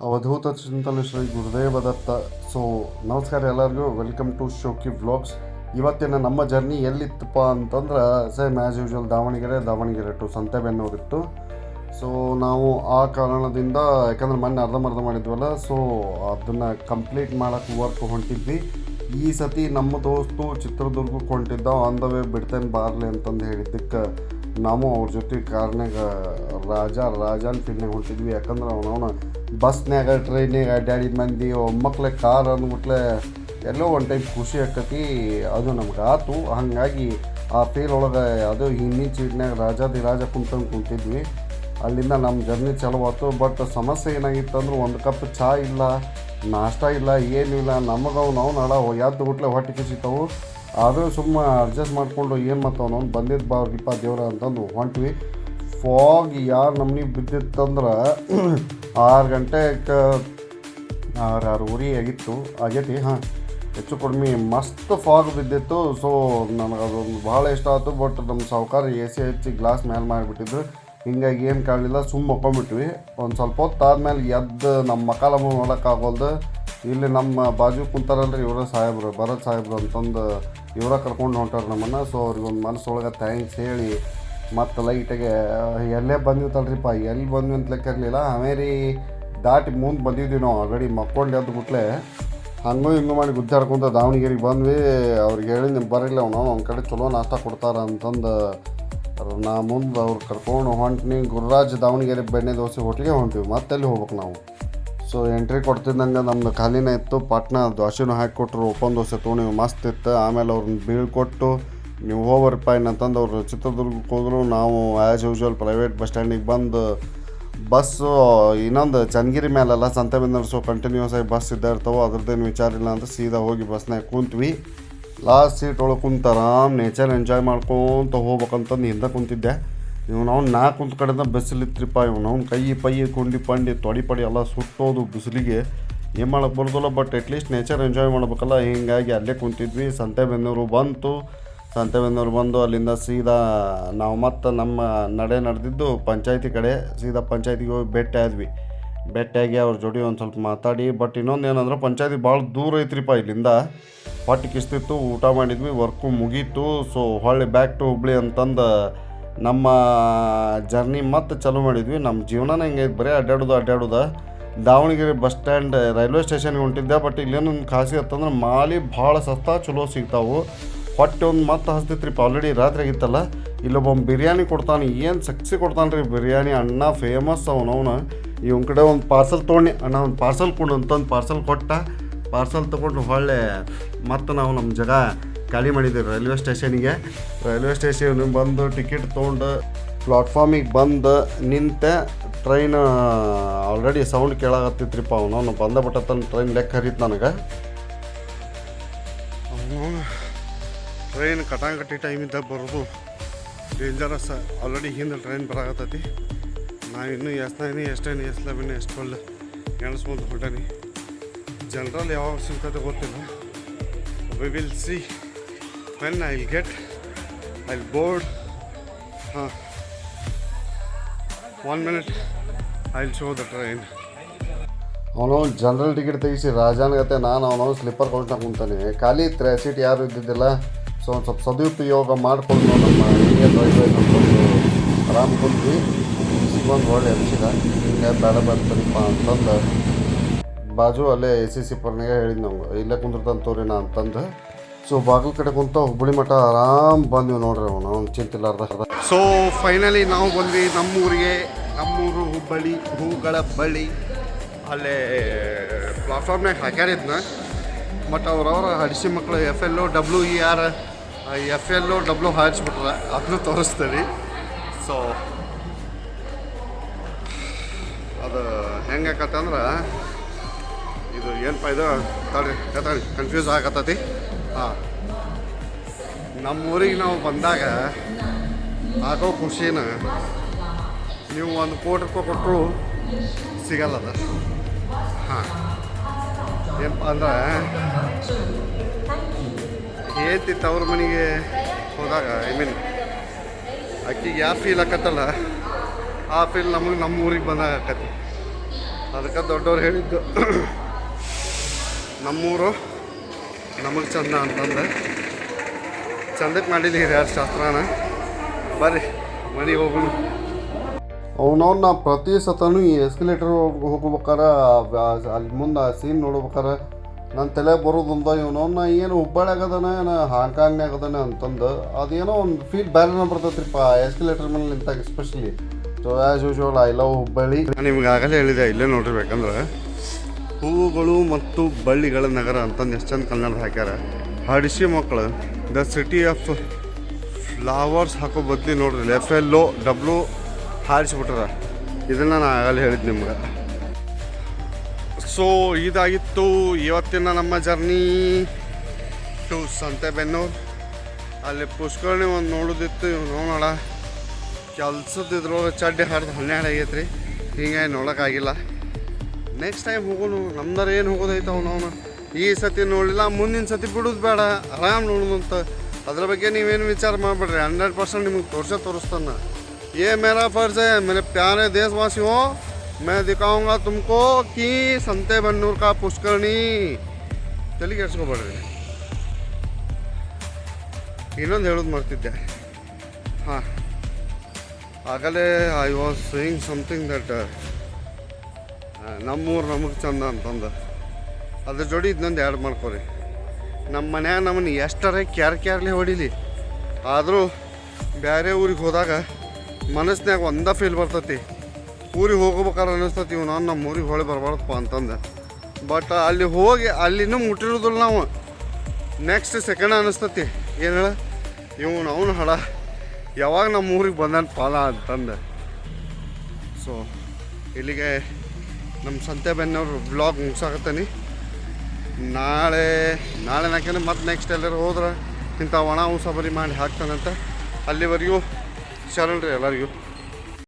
ಅವಧೂತ ಚಿಂತನೆ ಶ್ರೀ ಗುರುದೇವ ದತ್ತ. ಸೊ ನಮಸ್ಕಾರ ಎಲ್ಲರಿಗೂ, ವೆಲ್ಕಮ್ ಟು ಶೋಕಿ ವ್ಲಾಗ್ಸ್. ಇವತ್ತಿನ ನಮ್ಮ ಜರ್ನಿ ಎಲ್ಲಿತ್ತಪ್ಪ ಅಂತಂದ್ರೆ same as usual Davangere to ಸಂತೆಬೆನ್ನೂರಿತ್ತು. ಸೊ ನಾವು ಆ ಕಾರಣದಿಂದ, ಯಾಕಂದ್ರೆ ಮೊನ್ನೆ ಅರ್ಧಂಬರ್ಧ ಮಾಡಿದ್ವಲ್ಲ, ಸೊ ಅದನ್ನು ಕಂಪ್ಲೀಟ್ ಮಾಡೋಕ್ಕೆ ವರ್ಕ್ ಹೊಂಟಿದ್ವಿ. ಈ ಸತಿ ನಮ್ಮ ದೋಸ್ತು ಚಿತ್ರದುರ್ಗಕ್ಕೆ ಹೊಂಟಿದ್ದ, ಆನ್ ದ ವೇ ಬಿಡ್ತೇನೆ ಬಾರ್ಲಿ ಅಂತಂದು ಹೇಳಿದ್ದಕ್ಕೆ ನಾವು ಅವ್ರ ಜೊತೆ ಕಾರ್ನಾಗ ರಾಜಾನ್ ಫೀಲ್ಡ್ನಾಗ ಹೊಂಟಿದ್ವಿ. ಯಾಕಂದ್ರೆ ಅವನವನ ಬಸ್ನ್ಯಾಗ ಟ್ರೈನ್ಯಾಗ ಅಡ್ಡಾಡಿದ ಮಂದಿ ಮಕ್ಳೆ ಕಾರ್ ಅಂದ್ಬಿಟ್ಲೆ ಎಲ್ಲೋ ಒಂದು ಟೈಪ್ ಖುಷಿ ಆಕತಿ. ಅದು ನಮ್ಗೆ ಆತು. ಹಾಗಾಗಿ ಆ ಫೀಲ್ ಒಳಗೆ ಅದು ಹಿಂದಿನ ಸೀಟ್ನಾಗ ರಾಜ ಕುಂತಿದ್ವಿ. ಅಲ್ಲಿಂದ ನಮ್ಮ ಜರ್ನಿ ಚಲೋ ಆಯ್ತು. ಬಟ್ ಸಮಸ್ಯೆ ಏನಾಗಿತ್ತು ಅಂದ್ರೆ, ಒಂದು ಕಪ್ ಚಹಾ ಇಲ್ಲ, ನಾಷ್ಟ ಇಲ್ಲ, ಏನಿಲ್ಲ. ನಮಗೆ ನಾವು ನಡ ಎದ್ದು ಗುಟ್ಲೆ ಹೊಟ್ಟೆ ಕಿಸಿತಾವು. ಆದರೂ ಸುಮ್ಮನೆ ಅಡ್ಜಸ್ಟ್ ಮಾಡಿಕೊಂಡು ಏನು ಮತ್ತು ಅವನು ಬಂದಿದ್ದು ಬಾರಿಪ್ಪ ದೇವ್ರ ಅಂತಂದು ಹೊಂಟ್ವಿ. ಫಾಗ್ ಯಾರು ನಮ್ಗೆ ಬಿದ್ದಿತ್ತಂದ್ರೆ 6 ಗಂಟೆಗೆ 6:30 ಆಗೈತಿ. ಹೆಚ್ಚು ಕಡಿಮೆ ಮಸ್ತ್ ಫಾಗ್ ಬಿದ್ದಿತ್ತು. ಸೊ ನನಗೆ ಅದೊಂದು ಭಾಳ ಇಷ್ಟ ಆಯಿತು. ಬಟ್ ನಮ್ಮ ಸಾವುಕಾರ AC ಹಚ್ಚಿ ಗ್ಲಾಸ್ ಮೇಲೆ ಮಾಡಿಬಿಟ್ಟಿದ್ರು. ಹಿಂಗಾಗಿ ಏನು ಕಾಣಲಿಲ್ಲ, ಸುಮ್ಮ ಮಕ್ಕೊಂಬಿಟ್ವಿ. ಒಂದು ಸ್ವಲ್ಪ ಹೊತ್ತು ಆದಮೇಲೆ ಎದ್ದು ನಮ್ಮ ಮಕಾಲ ನೋಡೋಕ್ಕಾಗೋಲ್ದು. ಇಲ್ಲಿ ನಮ್ಮ ಬಾಜು ಕುಂತಾರಲ್ರಿ ಇವರ ಸಾಹೇಬ್ರು, ಭರತ್ ಸಾಹೇಬ್ರು ಅಂತಂದು ಇವರ ಕರ್ಕೊಂಡು ಹೊಂಟಾರ ನಮ್ಮನ್ನು. ಸೊ ಅವ್ರಿಗೊಂದು ಮನಸ್ಸೊಳಗೆ ಥ್ಯಾಂಕ್ಸ್ ಹೇಳಿ ಮತ್ತು ಲೈಟಾಗೆ ಎಲ್ಲೇ ಬಂದಿತ್ತಲ್ರಿಪ್ಪ, ಎಲ್ಲಿ ಬಂದ್ವಿ ಅಂತ ಲೆಕ್ಕಿರಲಿಲ್ಲ. ಹಾವೇರಿ ದಾಟಿ ಮುಂದೆ ಬಂದಿದ್ವಿ ನಾವು. ಆಲ್ರೆಡಿ ಮಕ್ಕೊಂಡು ಎದ್ದು ಬಿಟ್ಲೆ ಹಂಗೂ ಹಿಂಗೂ ಮಾಡಿ ಗುದ್ದಾಡ್ಕೊಂತ ದಾವಣಗೆರೆಗೆ ಬಂದ್ವಿ. ಅವ್ರಿಗೆ ಹೇಳಿ ನಿಮ್ಮ ಬರಲಿಲ್ಲ, ಅವ್ನ ಕಡೆ ಚಲೋ ನಾಷ್ಟ ಕೊಡ್ತಾರ ಅಂತಂದು ನಾ ಮುಂದೆ ಅವ್ರು ಕರ್ಕೊಂಡು ಹೊಂಟ್ನಿ. ಗುರುರಾಜ್ ದಾವಣಗೆರೆ ಬೆಣ್ಣೆ ದೋಸೆ ಹೋಟ್ಲಿಗೆ ಹೊಂಟಿವಿ. ಮತ್ತೆಲ್ಲಿ ಹೋಗ್ಬೇಕು ನಾವು. ಸೊ ಎಂಟ್ರಿ ಕೊಡ್ತಿದ್ದಂಗೆ ನಮ್ಮದು ಖಾಲಿನೇ ಇತ್ತು. ಪಾಟ್ನ ದೋಸೆನೂ ಹಾಕಿಕೊಟ್ರು. ಓಪನ್ ದೋಸೆ ತೊಗೊಂಡು ಮಸ್ತ್ ಇತ್ತು. ಆಮೇಲೆ ಅವ್ರನ್ನ ಬೀಳ್ಕೊಟ್ಟು ನೀವು ಹೋಗ್ಬರ್ರಿಪ್ಪ ಏನಂತಂದು ಅವ್ರು ಚಿತ್ರದುರ್ಗಕ್ಕೆ ಹೋದರು. ನಾವು ಆ್ಯಸ್ ಯೂಶ್ವಲ್ ಪ್ರೈವೇಟ್ ಬಸ್ ಸ್ಟ್ಯಾಂಡಿಗೆ ಬಂದು ಬಸ್ಸು ಇನ್ನೊಂದು ಚನ್ನಗಿರಿ ಮೇಲೆಲ್ಲ ಸಂತೆಬೆನ್ನೂರು. ಸೊ ಕಂಟಿನ್ಯೂಸ್ ಆಗಿ ಬಸ್ ಇದ್ದೇ ಇರ್ತಾವೆ, ಅದ್ರದ್ದೇನು ವಿಚಾರ ಇಲ್ಲ ಅಂತ ಸೀದಾ ಹೋಗಿ ಬಸ್ನಾಗ ಕುಂತ್ವಿ. ಲಾಸ್ಟ್ ಸೀಟ್ ಒಳಗೆ ಕುಂತ ಆರಾಮ್ ನೇಚರ್ ಎಂಜಾಯ್ ಮಾಡ್ಕೊತ ಹೋಗ್ಬೇಕಂತಂದು ಹಿಂದೆ ಕುಂತಿದ್ದೆ. ನಾ ಕುಂತ ಕಡೆಯಿಂದ ಬಿಸಿಲಿತ್ರಿಪ್ಪ. ಕೈ ಪೈ ಕುಂಡಿ ಪಂಡಿ ತೊಡಿ ಪಡಿ ಎಲ್ಲ ಸುಟ್ಟೋದು ಬಿಸಿಲಿಗೆ. ಏನು ಮಾಡೋಕ್ಕೆ ಬರೋದಿಲ್ಲ. ಬಟ್ ಅಟ್ಲೀಸ್ಟ್ ನೇಚರ್ ಎಂಜಾಯ್ ಮಾಡ್ಬೇಕಲ್ಲ. ಹೀಗಾಗಿ ಅಲ್ಲೇ ಕುಂತಿದ್ವಿ. ಸಂತೆಬೆನ್ನೂರು ಬಂದು ಅಲ್ಲಿಂದ ಸೀದಾ ನಾವು ಮತ್ತು ನಮ್ಮ ನಡೆದಿದ್ದು ಪಂಚಾಯತಿ ಕಡೆ. ಸೀದಾ ಪಂಚಾಯತಿಗೆ ಹೋಗಿ ಭೇಟಿಯಾಗಿ ಅವ್ರ ಜೋಡಿ ಒಂದು ಸ್ವಲ್ಪ ಮಾತಾಡಿ. ಬಟ್ ಇನ್ನೊಂದು ಏನಂದ್ರೆ, ಪಂಚಾಯತಿ ಭಾಳ ದೂರ ಐತ್ರಿಪ್ಪ ಇಲ್ಲಿಂದ. ಹೊಟ್ಟೆ ಕಿಸ್ತಿತ್ತು, ಊಟ ಮಾಡಿದ್ವಿ, ವರ್ಕು ಮುಗೀತು. ಸೊ ಹೊಳ್ಳಿ ಬ್ಯಾಕ್ ಟು ಹುಬ್ಳಿ ಅಂತಂದು ನಮ್ಮ ಜರ್ನಿ ಮತ್ತೆ ಚಾಲೂ ಮಾಡಿದ್ವಿ. ನಮ್ಮ ಜೀವನನೇ ಹಿಂಗೆ ಬರೀ ಅಡ್ಡಾಡೋದು. ದಾವಣಗೆರೆ ಬಸ್ ಸ್ಟ್ಯಾಂಡ್ ರೈಲ್ವೆ ಸ್ಟೇಷನ್ಗೆ ಹೊಂಟಿದ್ದೆ. ಬಟ್ ಇಲ್ಲೇನೊಂದು ಖಾಸಿ ಅಂತಂದ್ರೆ, ಮಾಲಿ ಭಾಳ ಸಸ್ತಾ ಚಲೋ ಸಿಗ್ತಾವೆ. ಹೊಟ್ಟೆ ಒಂದು ಮತ್ತೆ ಹಸ್ತಿತ್ರಿಪ್ಪ. ಆಲ್ರೆಡಿ ರಾತ್ರಿ ಆಗಿತ್ತಲ್ಲ. ಇಲ್ಲೊಬ್ಬ ಬಿರಿಯಾನಿ ಕೊಡ್ತಾನೆ, ಏನು ಸಕ್ಸಿ ಕೊಡ್ತಾನೆ ರೀ ಬಿರಿಯಾನಿ. ಅಣ್ಣ ಫೇಮಸ್ ಅವನವನು. ಇವನ ಕಡೆ ಒಂದು ಪಾರ್ಸಲ್ ತೊಗೊಂಡು, ಅಣ್ಣ ಒಂದು ಪಾರ್ಸಲ್ ಕೊಡು ಅಂತಂದು ಪಾರ್ಸಲ್ ಕೊಟ್ಟ. ಪಾರ್ಸಲ್ ತೊಗೊಂಡು ಹೊಳ್ಳೆ ಮತ್ತು ನಾವು ನಮ್ಮ ಜಾಗ ಖಾಲಿ ಮಾಡಿದ್ದೀವಿ ರೈಲ್ವೆ ಸ್ಟೇಷನಿಗೆ ಬಂದು ಟಿಕೆಟ್ ತೊಗೊಂಡು ಪ್ಲಾಟ್ಫಾರ್ಮಿಗೆ ಬಂದು ನಿಂತೆ. ಟ್ರೈನ್ ಆಲ್ರೆಡಿ ಸೌಂಡ್ ಕೇಳಾಕತ್ತಿತ್ರಿಪ್ಪ. ಅವನು ಬಂದಬಿಟ್ಟತನ ಟ್ರೈನ್ ಲೆಕ್ಕ ಹರಿತು ನನಗೆ. ಟ್ರೈನ್ ಕಟಾಂಗಟ್ಟಿ ಟೈಮಿದ್ದಾಗ ಬರೋದು ಡೇಂಜರಸ್. ಆಲ್ರೆಡಿ ಹಿಂದೆ ಟ್ರೈನ್ ಬರಾಕತ್ತೈತಿ. ನಾವಿನ್ನೂ ಎಷ್ಟೇನು ಎಷ್ಟು ಎಣಿಸ್ಬೋದು ಹೊಂಟಾನಿ. ಜನರಲ್ ಯಾವಾಗ ಸಿಗ್ತದೆ ಗೊತ್ತಿಲ್ಲ. We will see when I board. 1 minute I will show the train. ಅವನು ಜನರಲ್ ಟಿಕೆಟ್ ತೆಗಿಸಿ ರಾಜಾನ್ಗತೆ. ನಾನು ಅವನು ಸ್ಲಿಪ್ಪರ್ ಕೊಡ್ತಾ ಕುಂತಾನೆ. ಖಾಲಿ ಇತ್ತು ಸೀಟ್, ಯಾರು ಇದ್ದಿದ್ದಿಲ್ಲ. ಸೊ ಒಂದು ಸ್ವಲ್ಪ ಸದುಪಯೋಗ ಮಾಡಿಕೊಂಡು ನಮ್ಮ ಇಂಡಿಯನ್ ರೈಲ್ವೆ ನಮ್ಮದು ಆರಾಮ್ ಕುಂತ್ವಿ. ಸಿಗೊಂದು ಒಳ್ಳೆ ಅನಿಸಿದ. ಹಿಂಗೆ ಬೇಡ ಬರ್ತಾರಿಪ್ಪ ಅಂತಂದು ಬಾಜು ಅಲ್ಲೇ AC ಪರ್ನಾಗ ಹೇಳಿದ್ ನಮ್ಗೆ, ಇಲ್ಲೇ ಕುಂದಿರ್ತಾನೆ ತೋರಿ ನಾ ಅಂತಂದು. ಸೊ ಬಾಗಿಲು ಕಡೆ ಕುಂತ ಹುಬ್ಬಳ್ಳಿ ಮಠ ಆರಾಮ್ ಬಂದ್ವಿ ನೋಡ್ರಿ. ಅವ್ನು ಚಿಂತಿಲ್ಲಾರ್ದ. ಸೊ ಫೈನಲಿ ನಾವು ಬಂದ್ವಿ ನಮ್ಮೂರು ಹುಬ್ಬಳ್ಳಿ, ಹೂಗಳ ಬಳ್ಳಿ. ಅಲ್ಲೇ ಪ್ಲಾಟ್ಫಾರ್ಮ್ನಾಗ ಹಾಕ್ಯಾರಿದ್ನ. ಬಟ್ ಅವ್ರವ್ರ ಹಡಿಸಿ ಮಕ್ಕಳು FLO WER FLO ಹಾರಿಸ್ಬಿಟ್ರ. ಅದನ್ನು ತೋರಿಸ್ತೀವಿ. ಸೊ ಅದು ಹೆಂಗಾಕತ್ತಂದ್ರೆ, ಇದು ಏನಪ್ಪ ಇದು ತಡಿ ಕನ್ಫ್ಯೂಸ್ ಆಗತ್ತತಿ. ನಮ್ಮೂರಿಗೆ ನಾವು ಬಂದಾಗ ಆಗೋ ಖುಷಿನ ನೀವು 1 ಕೋಟಿ ರೂಪಾಯಿ ಕೊಟ್ಟರು ಸಿಗಲ್ಲದ. ಏನಪ್ಪ ಅಂದ್ರೆ, ಹೇಳ್ತಿತ್ತು ಅವ್ರ ಮನೆಗೆ ಹೋದಾಗ, ಆಕಿಗೆ ಯಾವ ಫೀಲ್ ಆಕತ್ತಲ್ಲ, ಆ ಫೀಲ್ ನಮಗೆ ನಮ್ಮ ಊರಿಗೆ ಬಂದಾಗ ಆಕತಿ. ಅದಕ್ಕೆ ದೊಡ್ಡವ್ರು ಹೇಳಿದ್ದು ನಮ್ಮೂರು ನಮಗೆ ಚಂದ ಅಂತಂದು ಚಂದಕ್ಕೆ ಮಾಡಿದ್ದೀವಿ ಹಿರಿಯರ ಶಾಸ್ತ್ರನ. ಬರ್ರಿ ಮನೆಗೆ ಹೋಗೋಣ. ಅವನವ್ನ ನಾ ಪ್ರತಿ ಸತನೂ ಈ ಎಸ್ಕಲೇಟರ್ ಹೋಗ್ಬೇಕಾರೆ ಅಲ್ಲಿ ಮುಂದೆ ಸೀನ್ ನೋಡ್ಬೇಕಾರೆ ನನ್ನ ತಲೆ ಬರೋದಂದ ಇವನವ್ನ ಏನು ಹುಬ್ಬಳ್ಳಿಯಾಗದಾನ ಏನು ಹಾಂಗ್ಕಾಂಗ್ನಾಗ ಅದಾನೆ ಅಂತಂದು ಅದೇನೋ ಒಂದು ಫೀಲ್ ಬೇರೆನೇ ಬರ್ತೈತ್ರಿಪ್ಪ ಎಸ್ಕಲೇಟರ್ ಮೇಲೆ ನಿಂತಾಗ especially. So as usual I love Hubballi. ನಾನು ನಿಮ್ಗೆ ಆಗಲೇ ಹೇಳಿದೆ ಇಲ್ಲೇ ನೋಡಿರ್ಬೇಕಂದ್ರೆ ಹೂವುಗಳು ಮತ್ತು ಬಳ್ಳಿಗಳ ನಗರ ಅಂತಂದು ಎಷ್ಟು ಚಂದ ಕನ್ನಡ ಹಾಕ್ಯಾರ. ಹಡಿಸಿ ಮಕ್ಕಳು ದ ಸಿಟಿ ಆಫ್ ಫ್ಲವರ್ಸ್ ಹಾಕೋ ಬದ್ಲಿ ನೋಡ್ರಿ FLOW ಹಾರಿಸ್ಬಿಟ್ರ. ಇದನ್ನು ನಾನು ಆಗಲೇ ಹೇಳಿದ್ದು ನಿಮ್ಗೆ. ಸೊ ಇದಾಗಿತ್ತು ಇವತ್ತಿನ ನಮ್ಮ ಜರ್ನಿ ಟು ಸಂತೆಬೆನ್ನೂರು. ಅಲ್ಲಿ ಪುಷ್ಕರಣಿ ಒಂದು ನೋಡೋದಿತ್ತು. ಇವು ನೋಡೋಣ ಕೆಲ್ಸದ ಇದ್ರೊಳಗೆ ಚಡ್ಡಿ ಹರಿದು 12 ಆಗೈತೆ ರೀ. ಹಿಂಗಾಗಿ ನೋಡೋಕ್ಕಾಗಿಲ್ಲ. ನೆಕ್ಸ್ಟ್ ಟೈಮ್ ಹೋಗೋಣ. ನಮ್ದಾರ ಏನು ಹೋಗೋದೈತೆ ಅವನವನು ಈ ಸತಿ ನೋಡಲಿಲ್ಲ, ಮುಂದಿನ ಸತಿ ಬಿಡೋದು ಬೇಡ, ಆರಾಮ್ ನೋಡೋದಂತ. ಅದ್ರ ಬಗ್ಗೆ ನೀವೇನು ವಿಚಾರ ಮಾಡಬೇಡ್ರಿ. 100% ನಿಮಗೆ ತೋರಿಸ್ತಾನೆ. ये मेरा फ़र्ज़ है मेरे प्यारे देशवासियों, मैं दिखाऊंगा तुमको कि संतेबेन्नूर का पुष्करणी. ತಲೆ ಕೆಡ್ಸ್ಕೊಬೇಡ್ರಿ. ಇನ್ನೊಂದು ಹೇಳೋದು ಮರ್ತಿದ್ದೆ. ಹಾಂ, ಆಗಲೇ I was saying something that ನಮ್ಮೂರು ನಮಗೆ ಚಂದ ಅಂತಂದು ಅದ್ರ ಜೋಡಿ ಇದನ್ನೊಂದು ಆ್ಯಡ್ ಮಾಡ್ಕೊರಿ. ನಮ್ಮ ಮನ್ಯಾಗ ನಮ್ಮನ್ನು ಎಷ್ಟರೇ ಕ್ಯಾರ್ಲಿ ಹೊಡಿಲಿ, ಆದರೂ ಬೇರೆ ಊರಿಗೆ ಹೋದಾಗ ಮನಸ್ಸಿನಾಗ ಒಂದೇ ಫೀಲ್ ಬರ್ತೈತಿ. ಊರಿಗೆ ಹೋಗ್ಬೇಕಾದ್ರೆ ಅನ್ನಿಸ್ತೈತಿ ಇವು ನಮ್ಮ ಊರಿಗೆ ಹೊಳೆ ಬರಬಾರ್ದಪ್ಪ ಅಂತಂದು. ಬಟ್ ಅಲ್ಲಿ ಹೋಗಿ ಅಲ್ಲಿನೂ ಮುಟ್ಟಿರೋದಿಲ್ಲ ನಾವು. ನೆಕ್ಸ್ಟ್ ಸೆಕೆಂಡ್ ಅನ್ನಿಸ್ತೈತಿ ಏನು ಹೇಳ ಅವನು ಹಡ ಯಾವಾಗ ನಮ್ಮ ಊರಿಗೆ ಬಂದಾನ ಪಾಲ ಅಂತಂದು. ಸೊ ಇಲ್ಲಿಗೆ ನಮ್ಮ ಸಂತೆಬೆನ್ನೂರು ವ್ಲಾಗ್ ಮುಗಿಸಾಕತ್ತೀನಿ. ನಾಳೆ ನಾಕೆಂದ್ರೆ ಮತ್ತೆ ನೆಕ್ಸ್ಟ್ ಎಲ್ಲರೂ ಹೋದ್ರೆ ಇಂಥ ಒಣ ಉಸಾಬರಿ ಮಾಡಿ ಹಾಕ್ತಾನಂತ. ಅಲ್ಲಿವರೆಗೂ ಶರಣ್ರಿ ಎಲ್ಲರಿಗೂ.